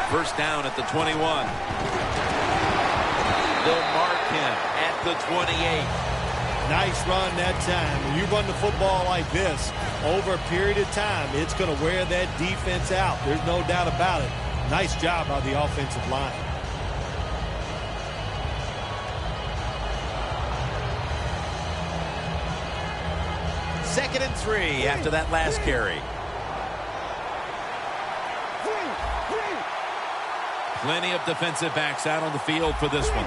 First down at the 21. They'll mark him at the 28. Nice run that time. When you run the football like this, over a period of time, it's going to wear that defense out. There's no doubt about it. Nice job by the offensive line. Second and 3 after that last carry. Plenty of defensive backs out on the field for this one.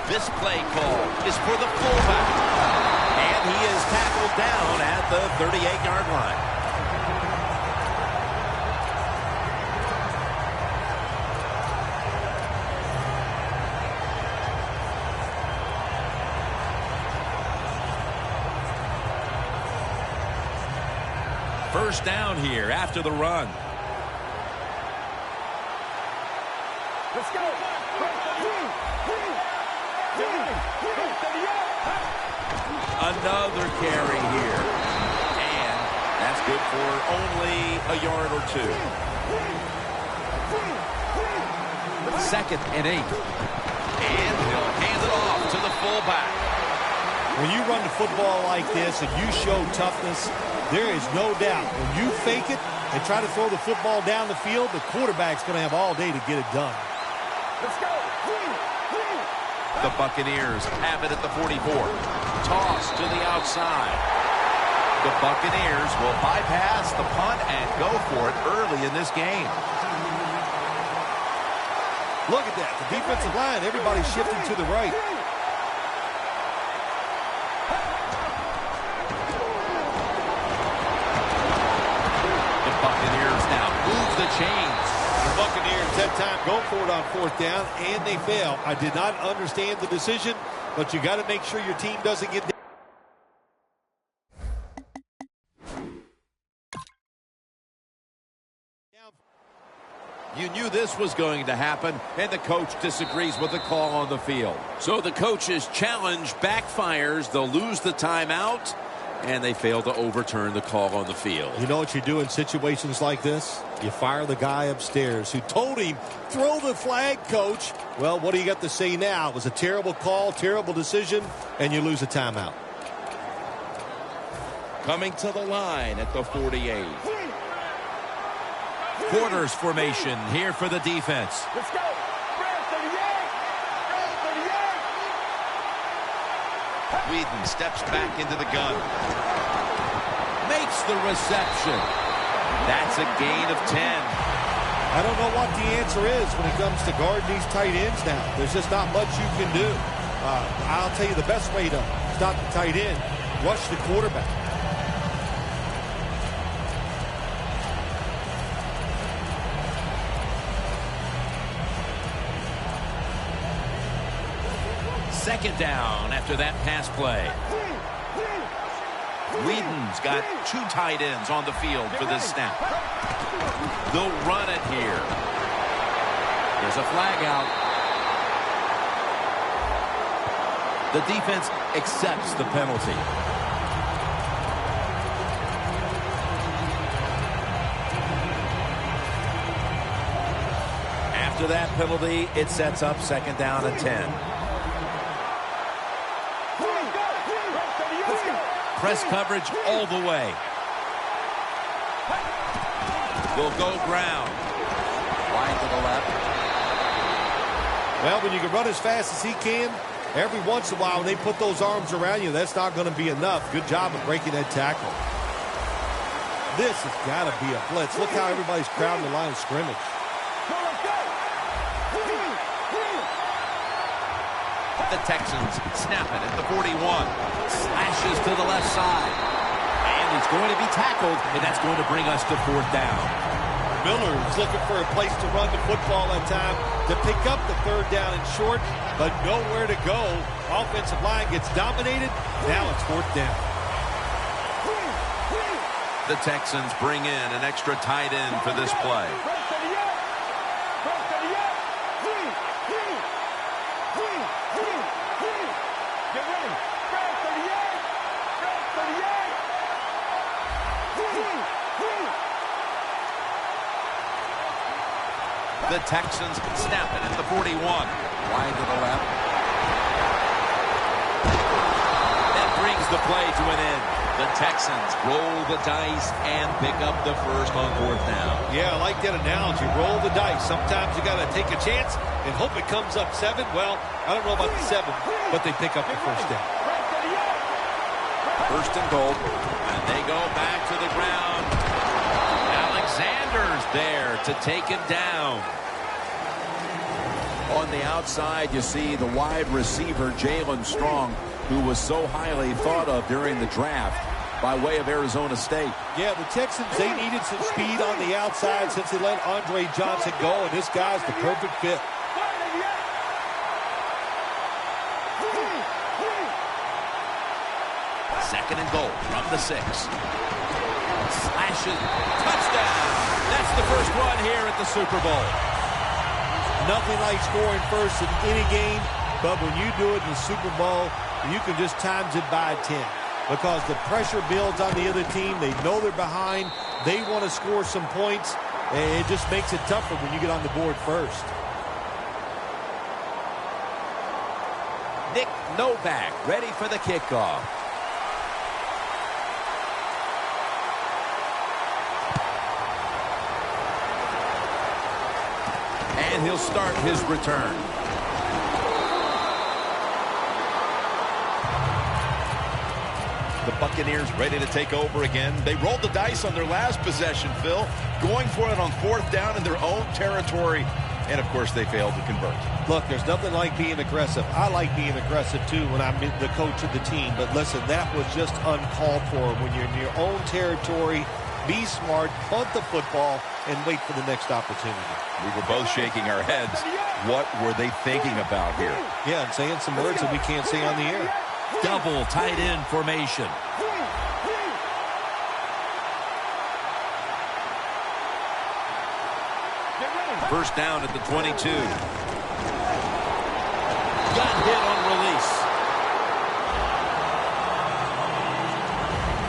This play call is for the fullback. And he is tackled down at the 38-yard line. First down here after the run. Let's go. Another carry here. And that's good for only a yard or two. Second and 8. And he'll hand it off to the fullback. When you run the football like this and you show toughness, there is no doubt when you fake it and try to throw the football down the field, the quarterback's going to have all day to get it done. Let's go. The Buccaneers have it at the 44. Toss to the outside. The Buccaneers will bypass the punt and go for it early in this game. Look at that. The defensive line, everybody's shifting to the right. The Buccaneers now move the chains. The Buccaneers that time go for it on fourth down, and they fail. I did not understand the decision, but you got to make sure your team doesn't get down. You knew this was going to happen, and the coach disagrees with the call on the field. So the coach's challenge backfires. They'll lose the timeout, and they fail to overturn the call on the field. You know what you do in situations like this? You fire the guy upstairs who told him, throw the flag, coach. Well, what do you got to say now? It was a terrible call, terrible decision, and you lose a timeout. Coming to the line at the 48. Quarters formation here for the defense. Let's go. Whedon steps back into the gun. Makes the reception. That's a gain of 10. I don't know what the answer is when it comes to guarding these tight ends now. There's just not much you can do. I'll tell you the best way to stop the tight end, rush the quarterback. Second down after that pass play. Whedon's got two tight ends on the field for this snap. They'll run it here. There's a flag out. The defense accepts the penalty. After that penalty, it sets up second down and 10. Press coverage all the way. Will go ground. Wide to the left. Well, when you can run as fast as he can, every once in a while when they put those arms around you, that's not going to be enough. Good job of breaking that tackle. This has got to be a blitz. Look how everybody's crowding the line of scrimmage. The Texans snap it at the 41. Slashes to the left side. And he's going to be tackled, and that's going to bring us to fourth down. Miller is looking for a place to run the football that time to pick up the third down and short, but nowhere to go. Offensive line gets dominated. Now it's fourth down. The Texans bring in an extra tight end for this play. The Texans snap it at the 41. Wide to the left. That brings the play to an end. The Texans roll the dice and pick up the first on 4th down. Yeah, I like that analogy. Roll the dice. Sometimes you got to take a chance and hope it comes up 7. Well, I don't know about the 7, but they pick up the first down. First and goal, and they go back to the ground. Alexander's there to take him down. On the outside, you see the wide receiver, Jalen Strong, who was so highly thought of during the draft by way of Arizona State. Yeah, the Texans, they needed some speed on the outside since they let Andre Johnson go, and this guy's the perfect fit. Second and goal from the 6. Slashes. Touchdown. That's the first one here at the Super Bowl. Nothing like scoring first in any game, but when you do it in the Super Bowl, you can just times it by 10 because the pressure builds on the other team. They know they're behind. They want to score some points, and it just makes it tougher when you get on the board first. Nick Novak ready for the kickoff. And he'll start his return. The Buccaneers ready to take over again. They rolled the dice on their last possession, Phil, going for it on 4th down in their own territory. And, of course, they failed to convert. Look, there's nothing like being aggressive. I like being aggressive, too, when I'm the coach of the team. But, listen, that was just uncalled for. When you're in your own territory, be smart, punt the football, and wait for the next opportunity. We were both shaking our heads. What were they thinking about here? Yeah, and saying some words that we can't say on the air. Double tight end formation. First down at the 22. Got hit on release.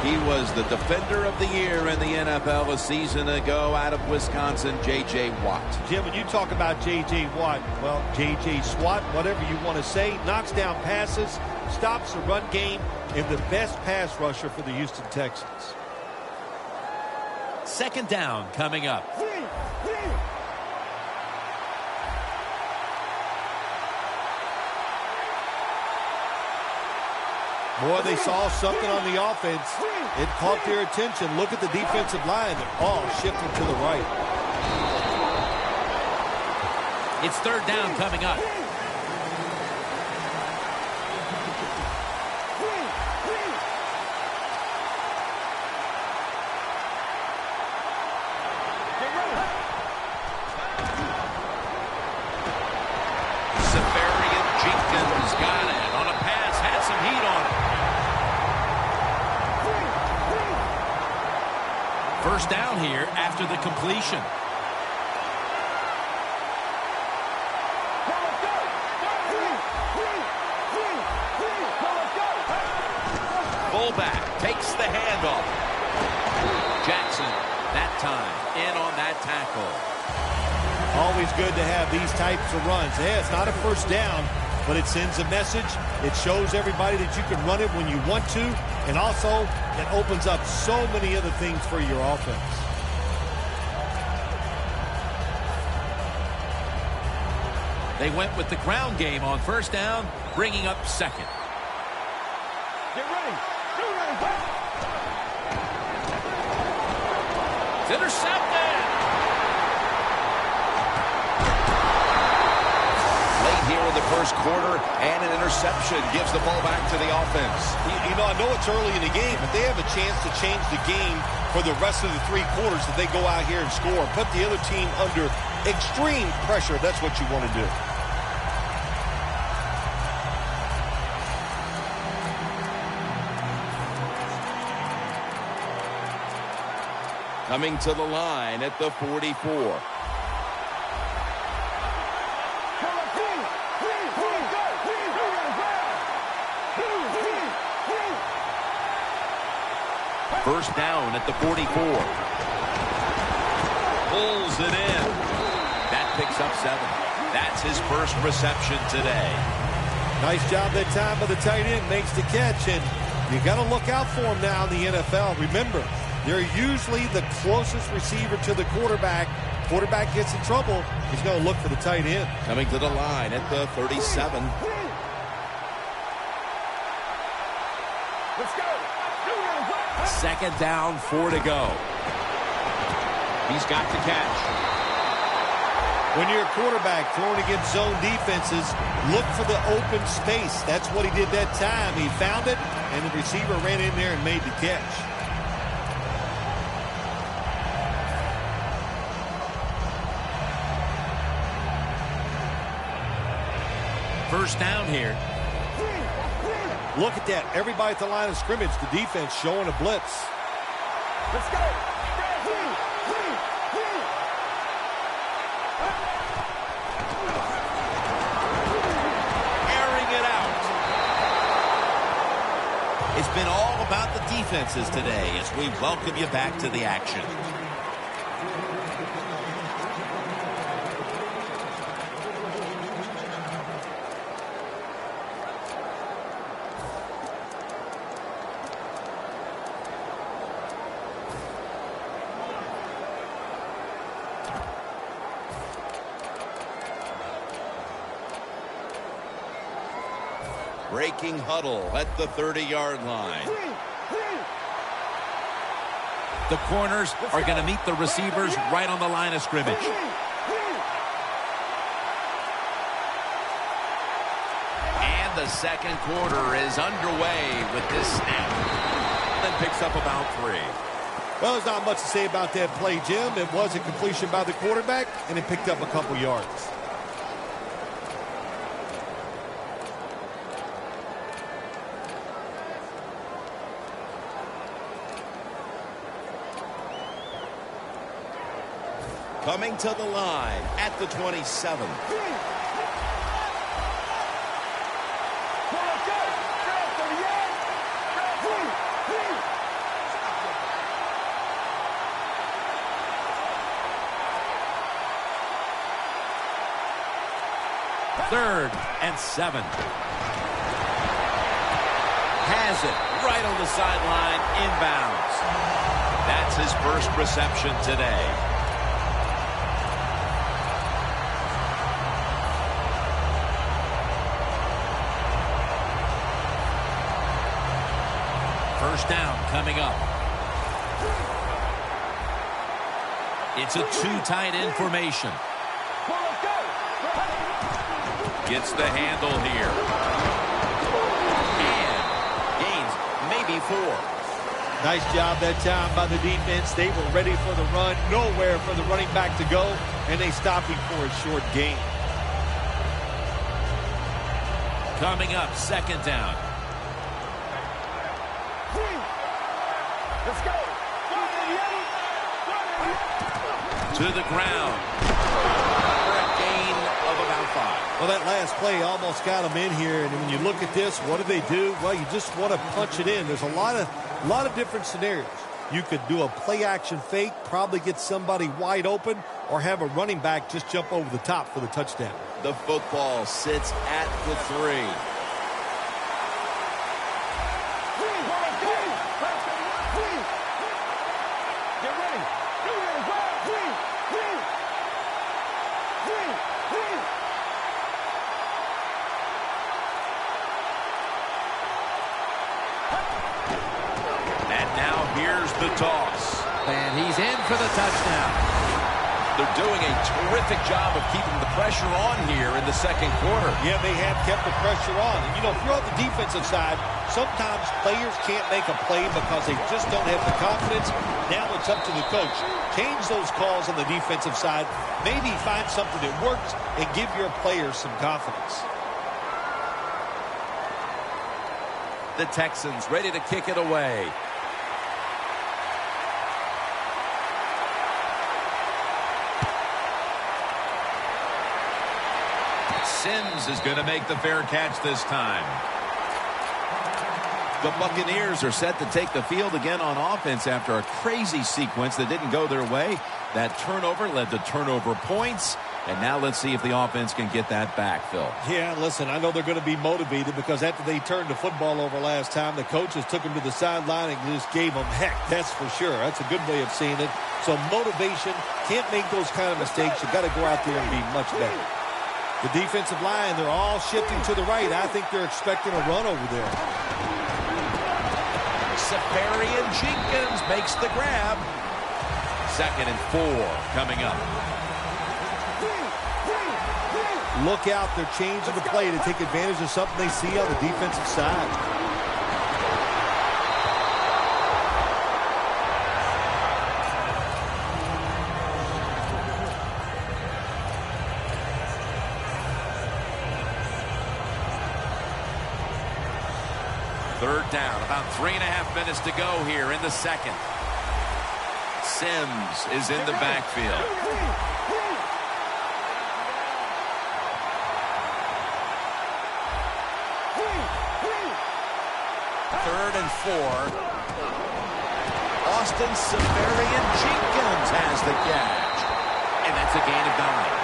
He was the defender of the year in the NFL a season ago out of Wisconsin, J.J. Watt. Jim, when you talk about J.J. Watt, well, J.J. SWAT, whatever you want to say, knocks down passes, stops the run game, and the best pass rusher for the Houston Texans. Second down coming up. Boy, they saw something on the offense. It caught their attention. Look at the defensive line. They're all shifting to the right. It's third down coming up. Jenkins got it on a pass, had some heat on it. First down here after the completion. Fullback takes the handoff. Jackson, that time, in on that tackle. Always good to have these types of runs. Yeah, it's not a first down, but it sends a message. It shows everybody that you can run it when you want to, and also it opens up so many other things for your offense. They went with the ground game on first down, bringing up second. Get ready. It's intercepted. Late here in the first quarter, and an interception gives the ball back to the offense. You know, I know it's early in the game, but they have a chance to change the game for the rest of the 3 quarters if they go out here and score and put the other team under extreme pressure. That's what you want to do. Coming to the line at the 44. First down at the 44. Pulls it in. That picks up 7. That's his first reception today. Nice job that time by the tight end. Makes the catch, and you got to look out for him now in the NFL. Remember, they're usually the closest receiver to the quarterback. Quarterback gets in trouble, he's going to look for the tight end. Coming to the line at the 37. Let's go. Second down, 4 to go. He's got the catch. When you're a quarterback throwing against zone defenses, look for the open space. That's what he did that time. He found it, and the receiver ran in there and made the catch. First down here. Look at that. Everybody at the line of scrimmage, the defense showing a blitz. Let's go. Airing it out. It's been all about the defenses today as we welcome you back to the action. Breaking huddle at the 30-yard line. The corners are going to meet the receivers right on the line of scrimmage. And the second quarter is underway with this snap. Then picks up about 3. Well, there's not much to say about that play, Jim. It was a completion by the quarterback, and it picked up a couple yards. Coming to the line at the 27. Third and 7. Has it right on the sideline, inbounds. That's his first reception today. First down coming up. It's a 2-tight end formation. Gets the handle here. And gains maybe 4. Nice job that time by the defense. They were ready for the run. Nowhere for the running back to go. And they stopped him for a short gain. Coming up, second down. Let's go. To the ground. For a gain of about 5. Well, that last play almost got him in here. And when you look at this, what do? Well, you just want to punch it in. There's a lot of different scenarios. You could do a play-action fake, probably get somebody wide open, or have a running back just jump over the top for the touchdown. The football sits at the 3. The toss. And he's in for the touchdown. They're doing a terrific job of keeping the pressure on here in the second quarter. Yeah, they have kept the pressure on. And, you know, if you're on the defensive side, sometimes players can't make a play because they just don't have the confidence. Now it's up to the coach. Change those calls on the defensive side. Maybe find something that works and give your players some confidence. The Texans ready to kick it away. Sims is going to make the fair catch this time. The Buccaneers are set to take the field again on offense after a crazy sequence that didn't go their way. That turnover led to turnover points, And now let's see if the offense can get that back, Phil. Yeah, listen, I know they're going to be motivated because after they turned the football over last time, the coaches took them to the sideline and just gave them heck. That's for sure. That's a good way of seeing it. So motivation, can't make those kind of mistakes. You got to go out there and be much better. The defensive line, they're all shifting to the right. I think they're expecting a run over there. Safarian Jenkins makes the grab. 2nd and 4 coming up. Look out, they're changing the play to take advantage of something they see on the defensive side. Third down, about 3.5 minutes to go here in the second. Sims is in the backfield. 3rd and 4. Austin Safarian Jenkins has the catch. And that's a gain of 9.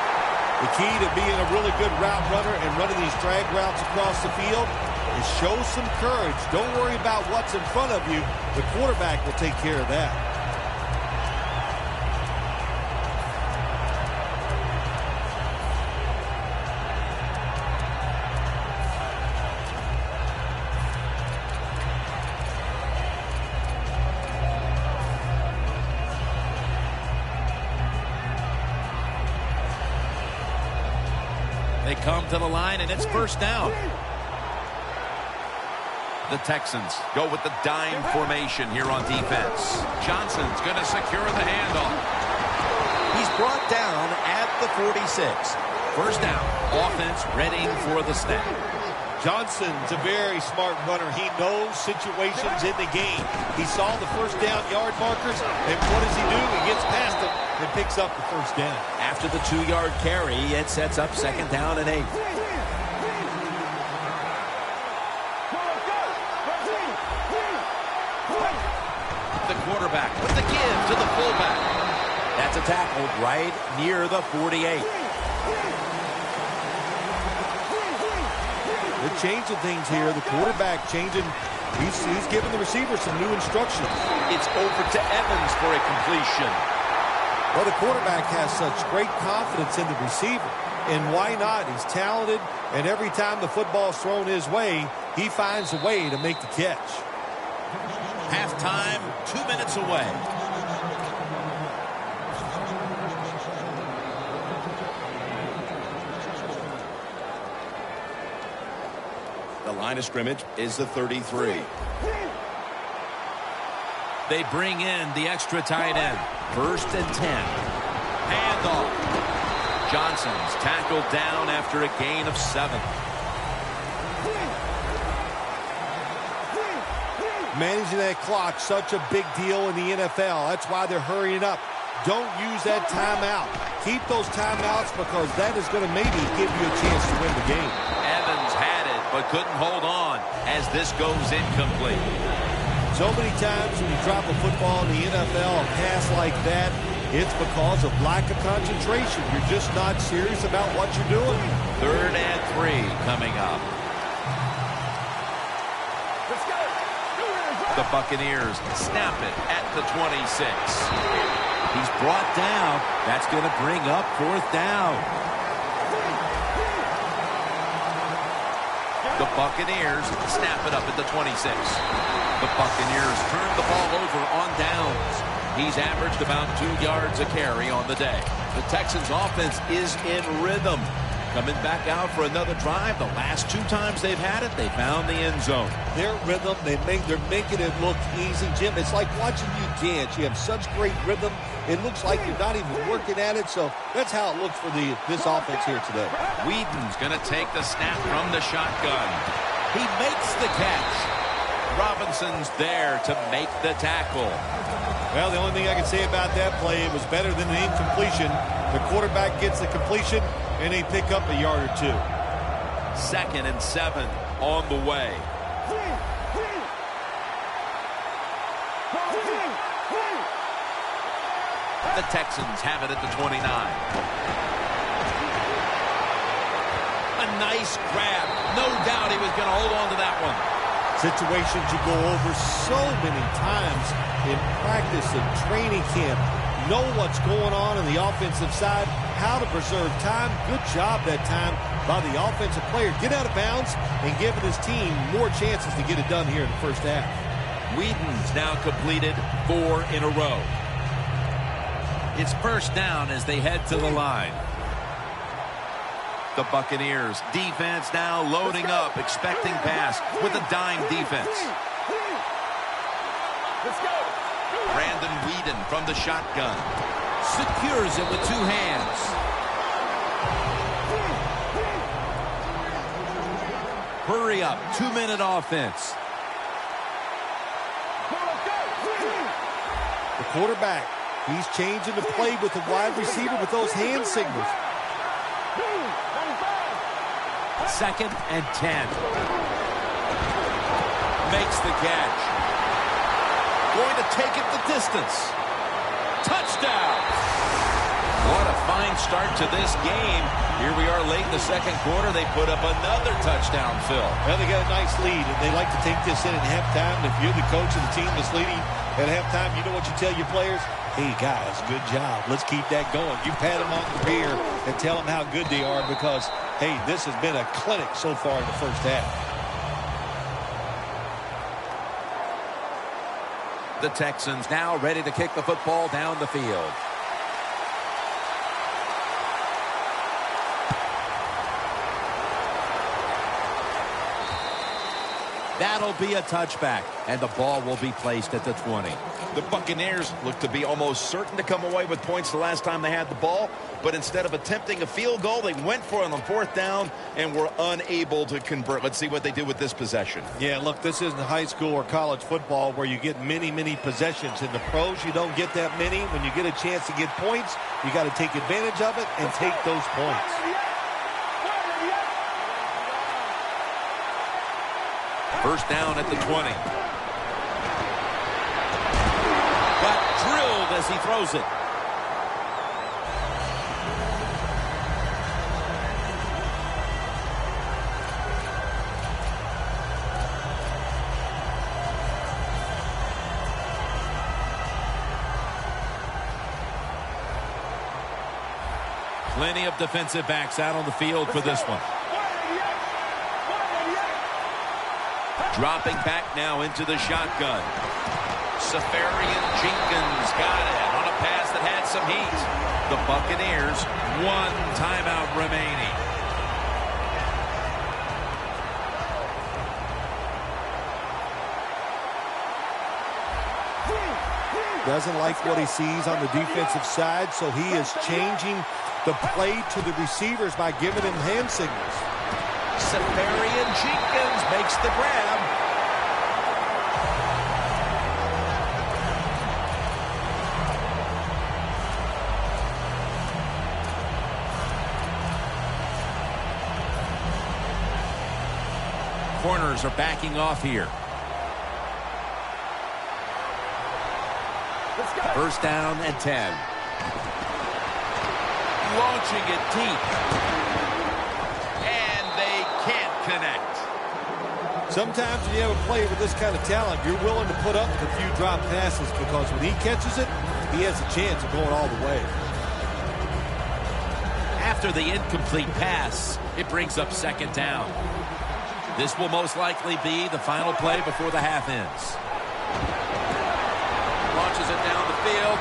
The key to being a really good route runner and running these drag routes across the field is show some courage. Don't worry about what's in front of you. The quarterback will take care of that. They come to the line, and it's first down. The Texans go with the dime formation here on defense. Johnson's going to secure the handoff. He's brought down at the 46. First down. Offense ready for the snap. Johnson's a very smart runner. He knows situations in the game. He saw the first down yard markers, and what does he do? He gets past them and picks up the first down. After the 2-yard carry, it sets up 2nd down and 8. The quarterback with the give to the fullback. That's a tackle right near the 48. They're changing things here. The quarterback changing. He's giving the receiver some new instructions. It's over to Evans for a completion. Well, the quarterback has such great confidence in the receiver. And why not? He's talented, and every time the football's thrown his way, he finds a way to make the catch. Halftime, 2 minutes away. The line of scrimmage is the 33. They bring in the extra tight end. 1st and 10. Handoff. Johnson's tackled down after a gain of 7. Managing that clock, such a big deal in the NFL. That's why they're hurrying up. Don't use that timeout. Keep those timeouts because that is going to maybe give you a chance to win the game. Evans had it, but couldn't hold on as this goes incomplete. So many times when you drop a football in the NFL, a pass like that, it's because of lack of concentration. You're just not serious about what you're doing. 3rd and 3 coming up. The Buccaneers snap it at the 26. He's brought down. That's going to bring up 4th down. The Buccaneers snap it up at the 26. The Buccaneers turn the ball over on downs. He's averaged about 2 yards a carry on the day. The Texans offense is in rhythm. Coming back out for another drive. The last 2 times they've had it, they found the end zone. Their rhythm, they're making it look easy, Jim. It's like watching you dance. You have such great rhythm. It looks like you're not even working at it. So that's how it looks for this offense here today. Whedon's going to take the snap from the shotgun. He makes the catch. Robinson's there to make the tackle. Well, the only thing I can say about that play, it was better than an incompletion. The quarterback gets the completion, and they pick up a yard or 2. 2nd and 7 on the way. The Texans have it at the 29. nice grab. No doubt he was going to hold on to that one. Situations you go over so many times in practice and training camp. Know what's going on the offensive side, how to preserve time. Good job that time by the offensive player. Get out of bounds and giving his team more chances to get it done here in the first half. Whedon's now completed 4 in a row. It's first down as they head to the line. The Buccaneers defense now loading up, expecting pass with a dime defense. Let's go. Brandon Whedon from the shotgun. Secures it with 2 hands. Hurry up. 2-minute offense. The quarterback, he's changing the play with the wide receiver with those hand signals. 2nd and 10. Makes the catch. Going to take it the distance. Touchdown! What a fine start to this game. Here we are late in the second quarter. They put up another touchdown, Phil. Well, they got a nice lead, and they like to take this in at halftime. If you're the coach of the team that's leading at halftime, you know what you tell your players? Hey, guys, good job. Let's keep that going. You pat them on the rear and tell them how good they are because, hey, this has been a clinic so far in the first half. The Texans now ready to kick the football down the field. That'll be a touchback, and the ball will be placed at the 20. The Buccaneers look to be almost certain to come away with points the last time they had the ball, but instead of attempting a field goal, they went for it on 4th down and were unable to convert. Let's see what they do with this possession. Yeah, look, this isn't high school or college football where you get many, many possessions. In the pros, you don't get that many. When you get a chance to get points, you got to take advantage of it and take those points. First down at the 20. Got drilled as he throws it. Plenty of defensive backs out on the field for this one. Dropping back now into the shotgun. Safarian Jenkins got it on a pass that had some heat. The Buccaneers, 1 timeout remaining. Doesn't like what he sees on the defensive side, so he is changing the play to the receivers by giving him hand signals. Safarian Jenkins makes the grab. Corners are backing off here. First down and 10. Launching it deep. And they can't connect. Sometimes when you have a player with this kind of talent, you're willing to put up with a few drop passes because when he catches it, he has a chance of going all the way. After the incomplete pass, it brings up 2nd down. This will most likely be the final play before the half ends. Launches it down the field.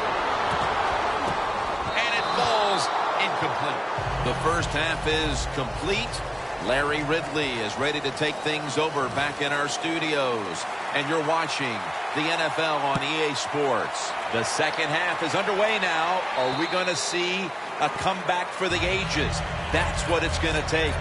And it falls incomplete. The first half is complete. Larry Ridley is ready to take things over back in our studios. And you're watching the NFL on EA Sports. The second half is underway now. Are we going to see a comeback for the ages? That's what it's going to take.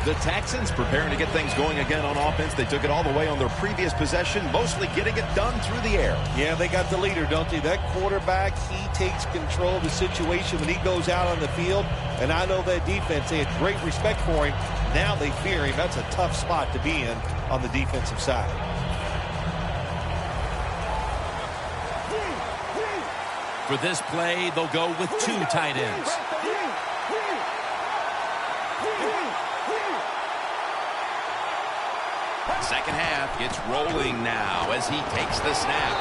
The Texans preparing to get things going again on offense. They took it all the way on their previous possession, mostly getting it done through the air. Yeah, they got the leader, don't they? That quarterback, he takes control of the situation when he goes out on the field. And I know that defense, they had great respect for him. Now they fear him. That's a tough spot to be in on the defensive side. For this play, they'll go with 2 tight ends. Second half gets rolling now as he takes the snap.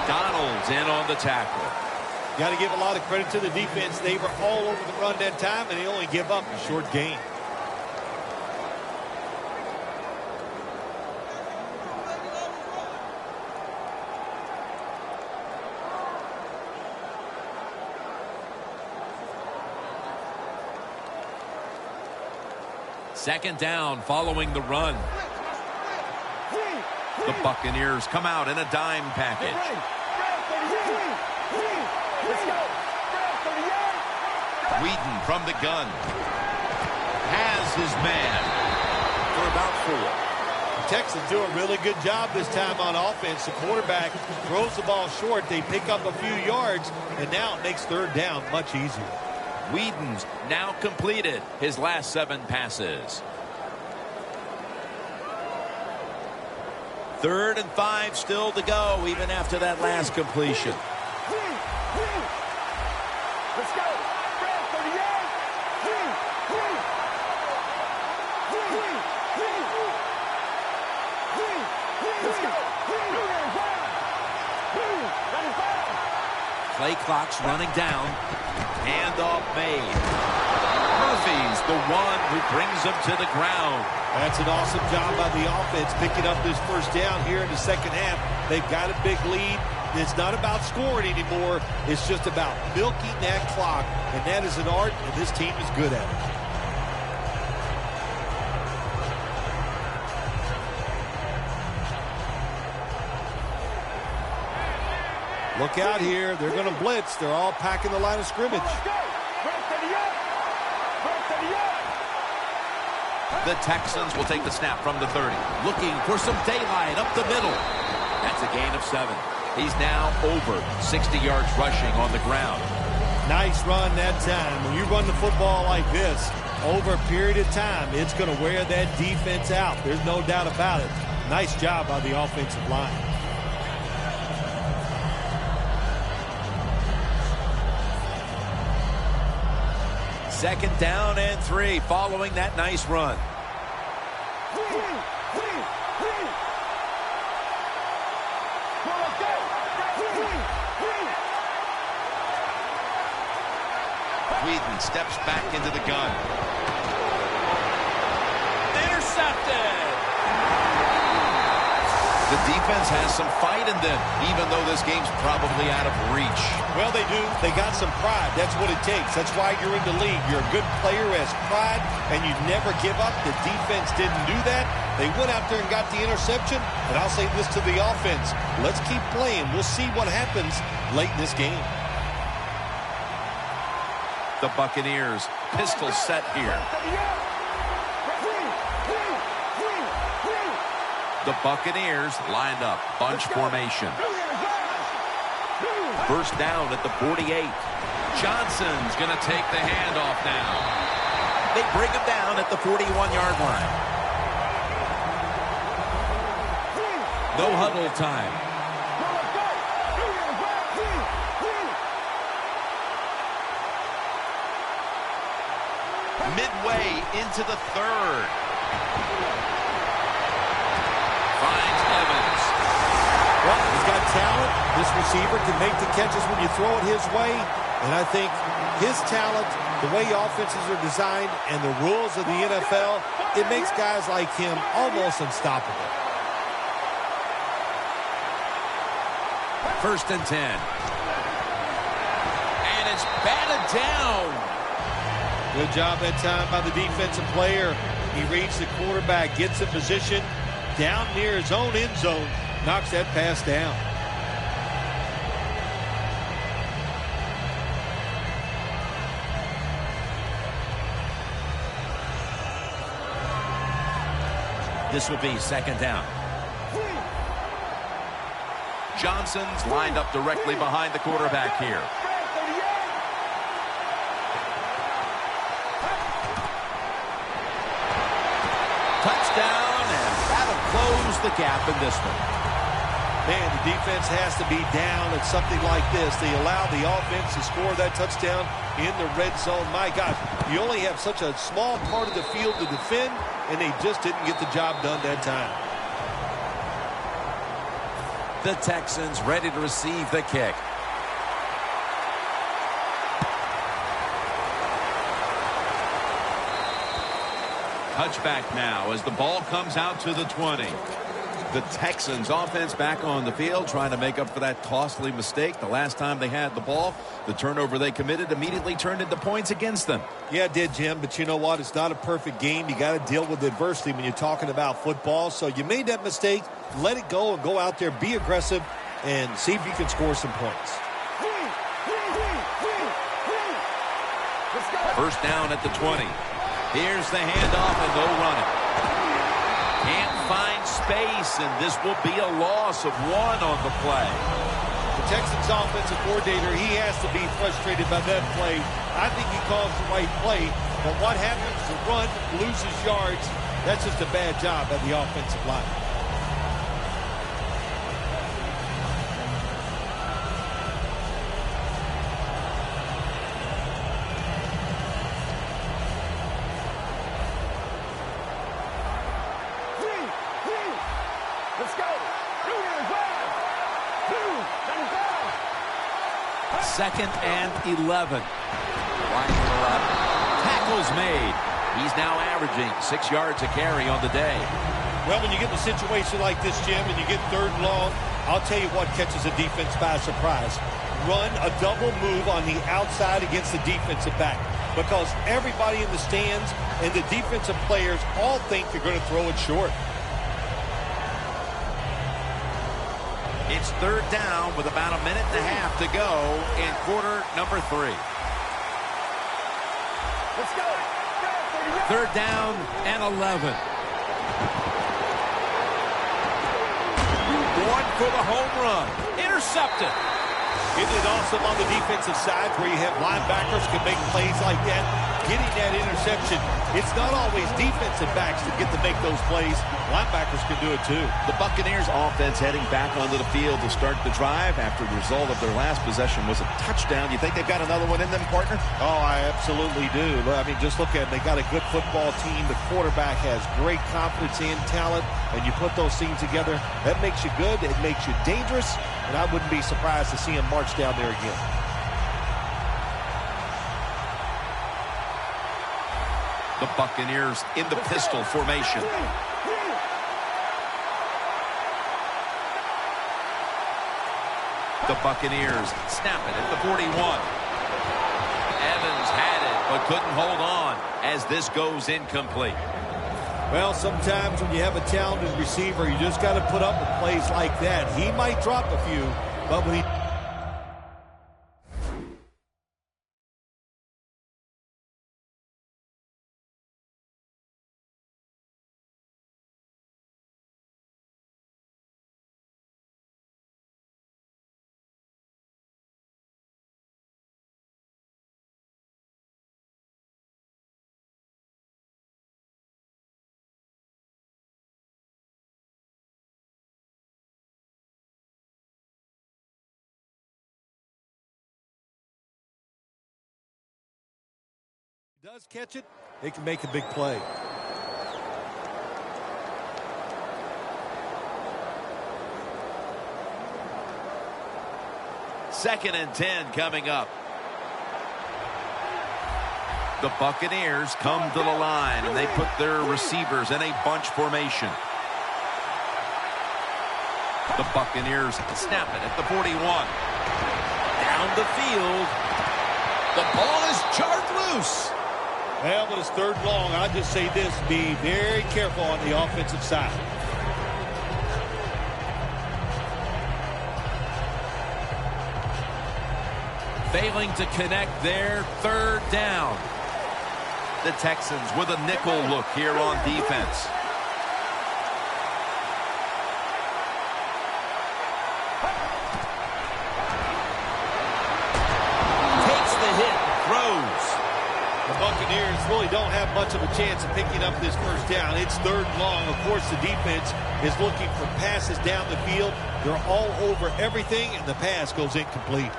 Donald's in on the tackle. Got to give a lot of credit to the defense. They were all over the run that time, and they only give up a short gain. Second down following the run. The Buccaneers come out in a dime package. Whedon from the gun has his man for about 4. The Texans do a really good job this time on offense. The quarterback throws the ball short. They pick up a few yards, and now it makes third down much easier. Whedon's now completed his last 7 passes. 3rd and 5 still to go, even after that last completion. Let's go. Play clock's running down. Handoff made. Murphy's the one who brings him to the ground. That's an awesome job by the offense picking up this first down here in the second half. They've got a big lead. It's not about scoring anymore. It's just about milking that clock, and that is an art, and this team is good at it. Look out here. They're going to blitz. They're all packing the line of scrimmage. The Texans will take the snap from the 30. Looking for some daylight up the middle. That's a gain of 7. He's now over 60 yards rushing on the ground. Nice run that time. When you run the football like this, over a period of time, it's going to wear that defense out. There's no doubt about it. Nice job by the offensive line. Second down and 3 following that nice run. Whedon steps back into the gun. Intercepted! The defense has some fight in them, even though this game's probably out of reach. Well, they do. They got some pride. That's what it takes. That's why you're in the league. You're a good player who has pride, and you never give up. The defense didn't do that. They went out there and got the interception, and I'll say this to the offense. Let's keep playing. We'll see what happens late in this game. The Buccaneers, pistol set here. The Buccaneers lined up, bunch formation. First down at the 48. Johnson's going to take the handoff now. They bring him down at the 41-yard line. No huddle time. Midway into the 3rd. Finds Evans. Well, he's got talent. This receiver can make the catches when you throw it his way. And I think his talent, the way offenses are designed, and the rules of the NFL, it makes guys like him almost unstoppable. 1st and 10. And it's batted down. Good job that time by the defensive player. He reads the quarterback, gets in position down near his own end zone, knocks that pass down. This will be 2nd down. Johnson's lined up directly behind the quarterback here. Touchdown, and that'll close the gap in this one. Man, the defense has to be down at something like this. They allow the offense to score that touchdown in the red zone. My God, you only have such a small part of the field to defend, and they just didn't get the job done that time. The Texans ready to receive the kick. Touchback now as the ball comes out to the 20. The Texans offense back on the field trying to make up for that costly mistake. The last time they had the ball, the turnover they committed immediately turned into points against them. Yeah, it did, Jim, but you know what? It's not a perfect game. You got to deal with adversity when you're talking about football. So you made that mistake, let it go, and go out there, be aggressive, and see if you can score some points. First down at the 20. Here's the handoff, and no running. Can't find space, and this will be a loss of 1 on the play. The Texans offensive coordinator, he has to be frustrated by that play. I think he calls the right play, but what happens? The run loses yards. That's just a bad job by the offensive line. Second and 11. Tackles made. He's now averaging 6 yards a carry on the day. Well, when you get in a situation like this, Jim, and you get third and long, I'll tell you what catches a defense by surprise. Run a double move on the outside against the defensive back, because everybody in the stands and the defensive players all think you're going to throw it short. It's third down with about a minute and a half to go in quarter number 3. Let's go. Third down and 11. One for the home run. Intercepted. Isn't it awesome on the defensive side where you have linebackers can make plays like that? Getting that interception, it's not always defensive backs that get to make those plays. Linebackers can do it too. The Buccaneers offense heading back onto the field to start the drive after the result of their last possession was a touchdown. You think they've got another one in them, partner? Oh, I absolutely do. I mean, just look at it. They got a good football team. The quarterback has great confidence and talent, and you put those teams together, that makes you good. It makes you dangerous, and I wouldn't be surprised to see him march down there again. The Buccaneers in the pistol formation. The Buccaneers snap it at the 41. Evans had it, but couldn't hold on as this goes incomplete. Well, sometimes when you have a talented receiver, you just got to put up with plays like that. He might drop a few, but when he... does catch it, they can make a big play. Second and 10 coming up. The Buccaneers come to the line, and they put their receivers in a bunch formation. The Buccaneers snap it at the 41. Down the field. The ball is jarred loose. Well, but it's third long. I'll just say this, be very careful on the offensive side. Failing to connect there, third down. The Texans with a nickel look here on defense. Takes the hit, throws. The Buccaneers really don't have much of a chance of picking up this first down. It's third long. Of course, the defense is looking for passes down the field. They're all over everything, and the pass goes incomplete.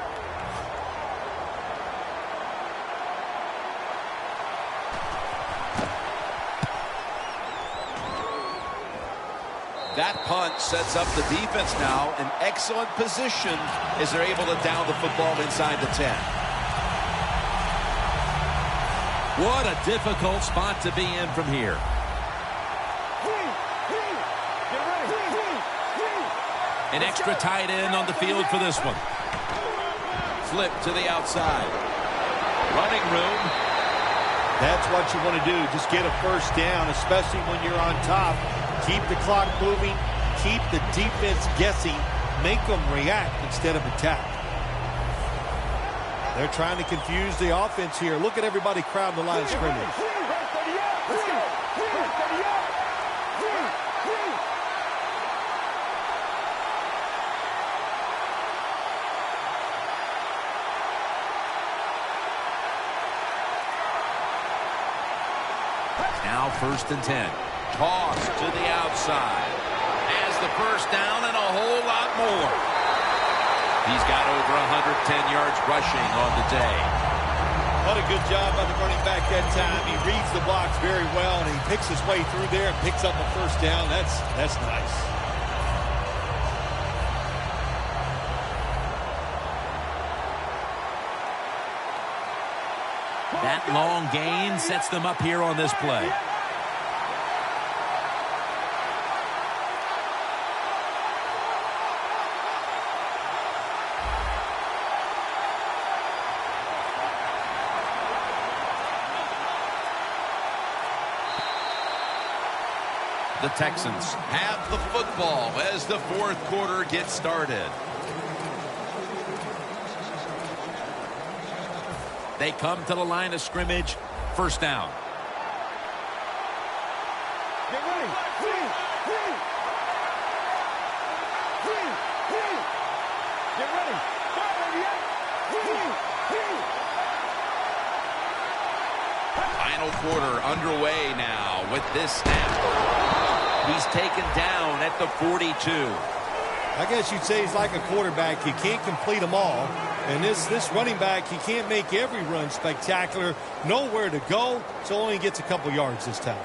That punt sets up the defense now in excellent position as they're able to down the football inside the 10. What a difficult spot to be in from here. An extra tight end on the field for this one. Flip to the outside. Running room. That's what you want to do. Just get a first down, especially when you're on top. Keep the clock moving. Keep the defense guessing. Make them react instead of attack. They're trying to confuse the offense here. Look at everybody crowding the line of scrimmage. Now 1st and 10. Toss to the outside. Has the first down and a whole lot more. He's got over 110 yards rushing on the day. What a good job by the running back that time. He reads the box very well, and he picks his way through there and picks up a first down. That's nice. That long gain sets them up here on this play. The Texans have the football as the 4th quarter gets started. They come to the line of scrimmage. 1st down. Get ready. Get ready. Final quarter underway now with this snap. He's taken down at the 42. I guess you'd say he's like a quarterback. He can't complete them all. And this running back, he can't make every run spectacular. Nowhere to go, so only gets a couple yards this time.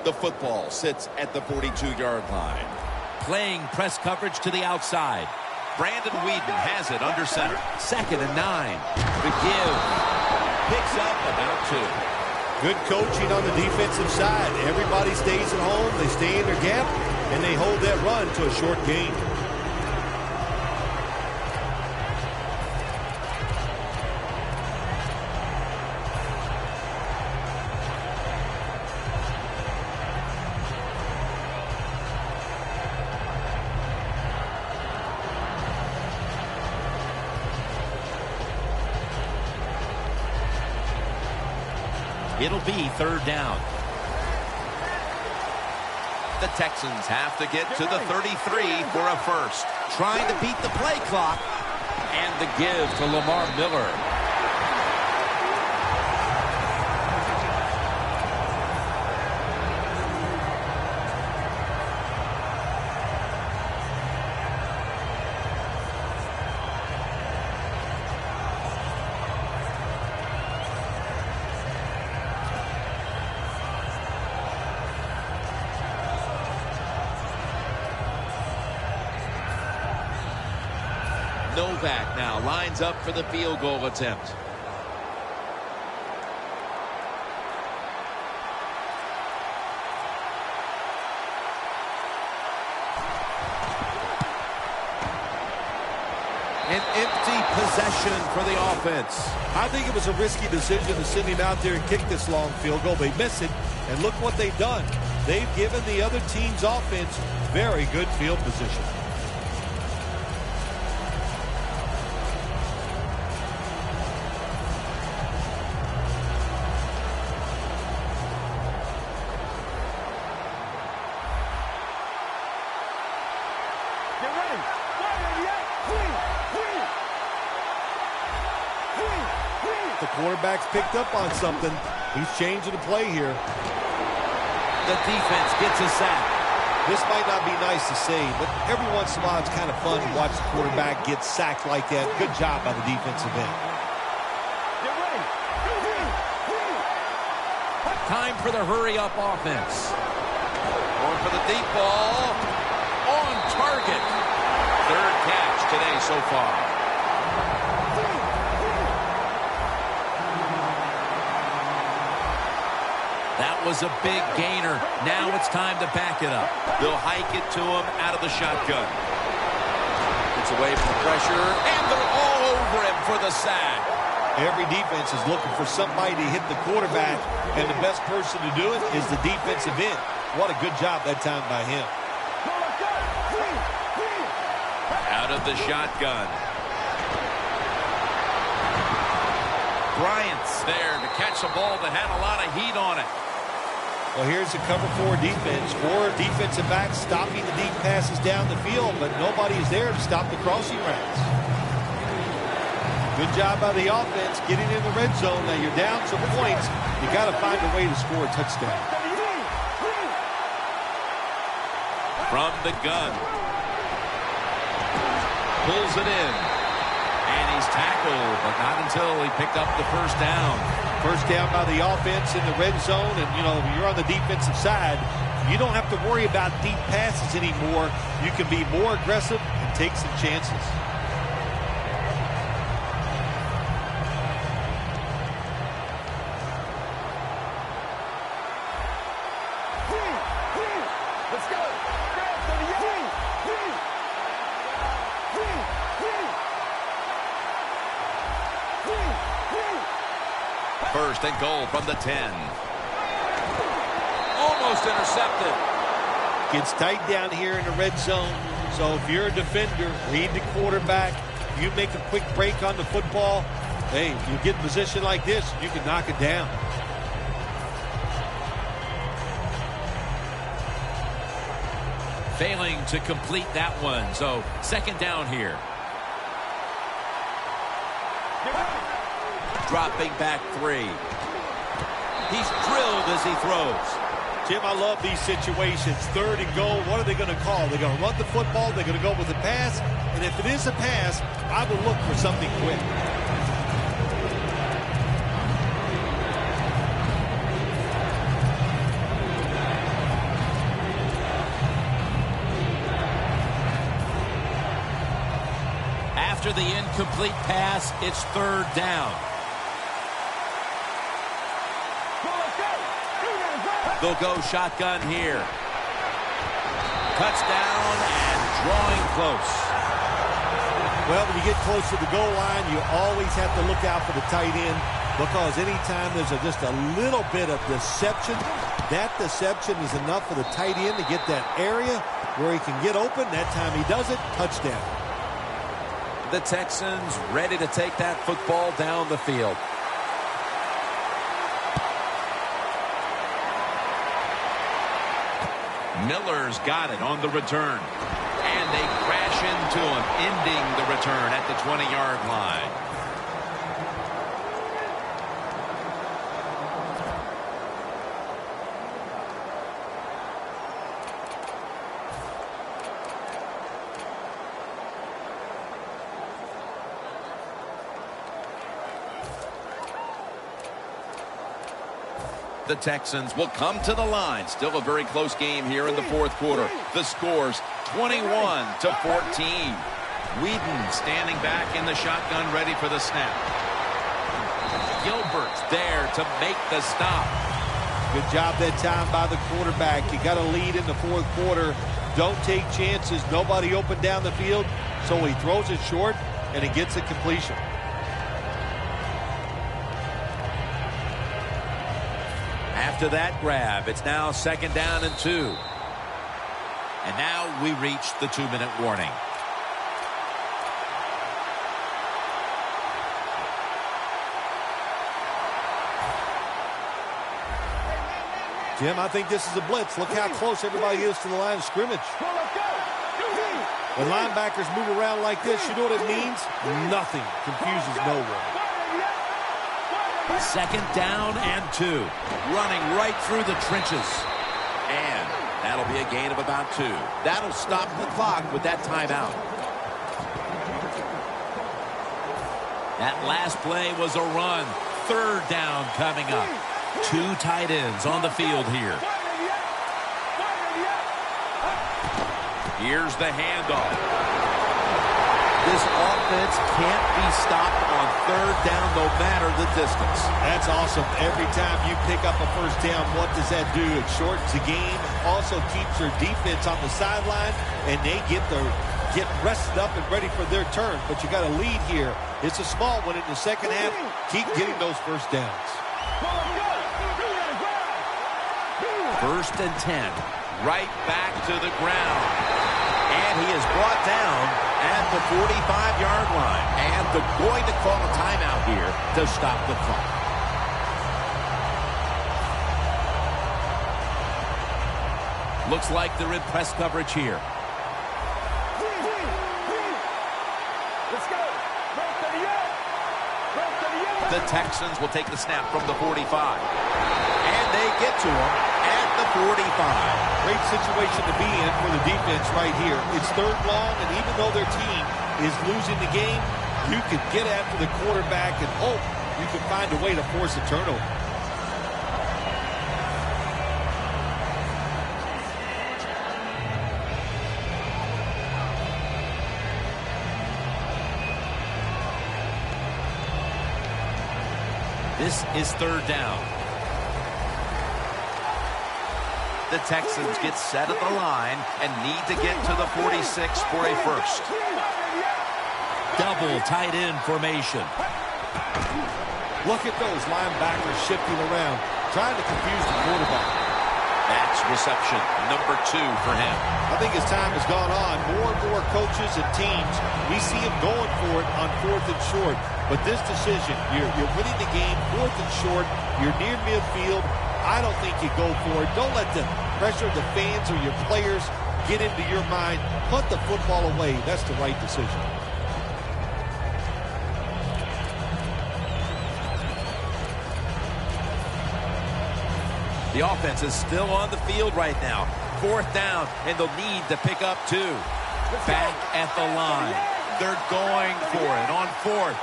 The football sits at the 42-yard line. Playing press coverage to the outside. Brandon Weeden has it under center. 2nd and 9. The give. Picks up about 2. Good coaching on the defensive side. Everybody stays at home. They stay in their gap, and they hold that run to a short gain. It'll be 3rd down. The Texans have to get to the 33 for a first. Trying to beat the play clock. And the give to Lamar Miller. Novak now lines up for the field goal attempt. An empty possession for the offense. I think it was a risky decision to send him out there and kick this long field goal. They miss it, and look what they've done. They've given the other team's offense very good field position. The quarterback's picked up on something. He's changing the play here. The defense gets a sack. This might not be nice to say, but every once in a while it's kind of fun to watch the quarterback get sacked like that. Good job by the defensive end. Get ready. Time for the hurry-up offense. Going for the deep ball. On target. Third catch today so far. That was a big gainer. Now it's time to back it up. They'll hike it to him out of the shotgun. It's away from pressure, and they're all over him for the sack. Every defense is looking for somebody to hit the quarterback, and the best person to do it is the defensive end. What a good job that time by him. Out of the shotgun. Bryant's there to catch a ball that had a lot of heat on it. Well, here's the cover 4 defense. 4 defensive backs stopping the deep passes down the field, but nobody is there to stop the crossing routes. Good job by the offense getting in the red zone. Now you're down some points. You got to find a way to score a touchdown. From the gun. Pulls it in. And he's tackled, but not until he picked up the first down. First down by the offense in the red zone, and, you know, you're on the defensive side. You don't have to worry about deep passes anymore. You can be more aggressive and take some chances. Let's go. First and goal from the 10. Almost intercepted. Gets tight down here in the red zone. So if you're a defender, read the quarterback. You make a quick break on the football. Hey, you get in position like this, you can knock it down. Failing to complete that one. So second down here. Dropping back 3. He's drilled as he throws. Jim, I love these situations. Third and goal, what are they going to call? They're going to run the football, they're going to go with a pass, and if it is a pass, I will look for something quick. After the incomplete pass, it's third down. They'll go shotgun here. Touchdown and drawing close. Well, when you get close to the goal line, you always have to look out for the tight end, because anytime there's just a little bit of deception, that deception is enough for the tight end to get that area where he can get open. That time he does it, touchdown. The Texans ready to take that football down the field. Miller's got it on the return. And they crash into him, ending the return at the 20-yard line. The Texans will come to the line. Still a very close game here in the fourth quarter. The score's 21-14. Whedon standing back in the shotgun, ready for the snap. Gilbert's there to make the stop. Good job that time by the quarterback. You got a lead in the fourth quarter. Don't take chances. Nobody open down the field, so he throws it short, and he gets a completion. After that grab, it's now second down and 2. And now we reach the 2-minute warning. Jim, I think this is a blitz. Look how close everybody is to the line of scrimmage. When linebackers move around like this, you know what it means? Nothing. Confuses no one. Second down and 2. Running right through the trenches. And that'll be a gain of about 2. That'll stop the clock with that timeout. That last play was a run. 3rd down coming up. 2 tight ends on the field here. Here's the handoff. This offense can't be stopped on 3rd down no matter the distance. That's awesome. Every time you pick up a 1st down, what does that do? It shortens the game, also keeps their defense on the sideline, and they get rested up and ready for their turn. But you got a lead here. It's a small one in the second half. Keep getting those 1st downs. 1st and 10. Right back to the ground. And he is brought down at the 45-yard line. And they're going to call a timeout here to stop the clock. Looks like they're in press coverage here. Let's go. The Texans will take the snap from the 45. And they get to him at the 45. Great situation to be in for the defense right here. It's 3rd long, and even though their team is losing the game, you can get after the quarterback and hope you can find a way to force a turnover. This is 3rd down. The Texans get set at the line and need to get to the 46 for a 1st. Double tight end formation. Look at those linebackers shifting around, trying to confuse the quarterback. That's reception number 2 for him. I think as time has gone on, more and more coaches and teams, we see them going for it on 4th and short. But this decision, you're winning the game, 4th and short, you're near midfield. I don't think you go for it. Don't let the pressure of the fans or your players get into your mind. Punt the football away. That's the right decision. The offense is still on the field right now. 4th down, and they'll need to pick up 2. Back at the line. They're going for it on 4th.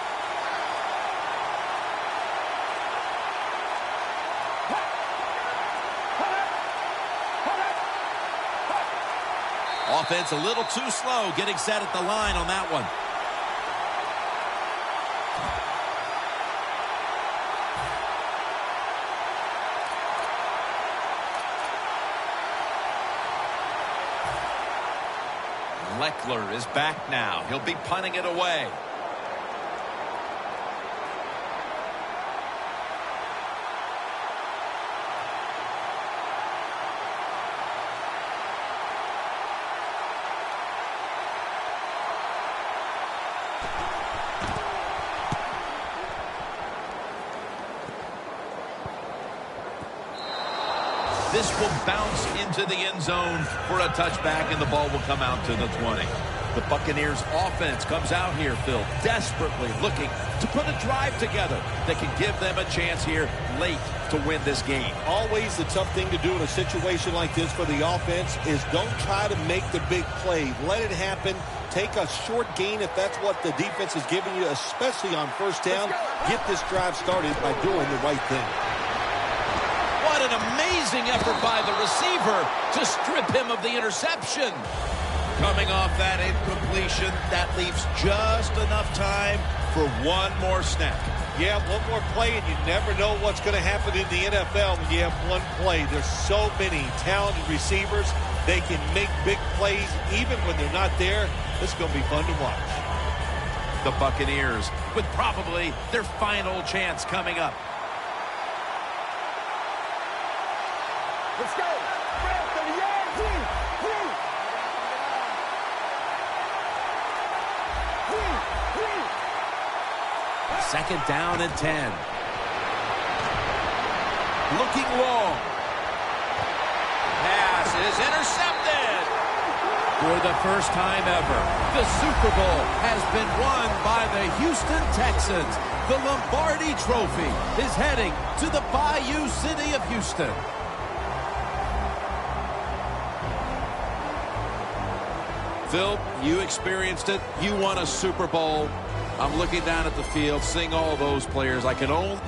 Offense a little too slow getting set at the line on that one. Leckler is back now. He'll be punting it away. This will bounce into the end zone for a touchback, and the ball will come out to the 20. The Buccaneers offense comes out here, Phil, desperately looking to put a drive together that can give them a chance here late to win this game. Always the tough thing to do in a situation like this for the offense is don't try to make the big play. Let it happen. Take a short gain if that's what the defense is giving you, especially on 1st down. Get this drive started by doing the right thing. What an amazing effort by the receiver to strip him of the interception. Coming off that incompletion, that leaves just enough time for one more snap. Yeah, one more play, and you never know what's going to happen in the NFL when you have one play. There's so many talented receivers. They can make big plays even when they're not there. This is going to be fun to watch. The Buccaneers with probably their final chance coming up. Let's go. 2nd down and 10. Looking long. Pass is intercepted. For the first time ever, the Super Bowl has been won by the Houston Texans. The Lombardi Trophy is heading to the Bayou City of Houston. Phil, you experienced it. You won a Super Bowl. I'm looking down at the field, seeing all those players. I can only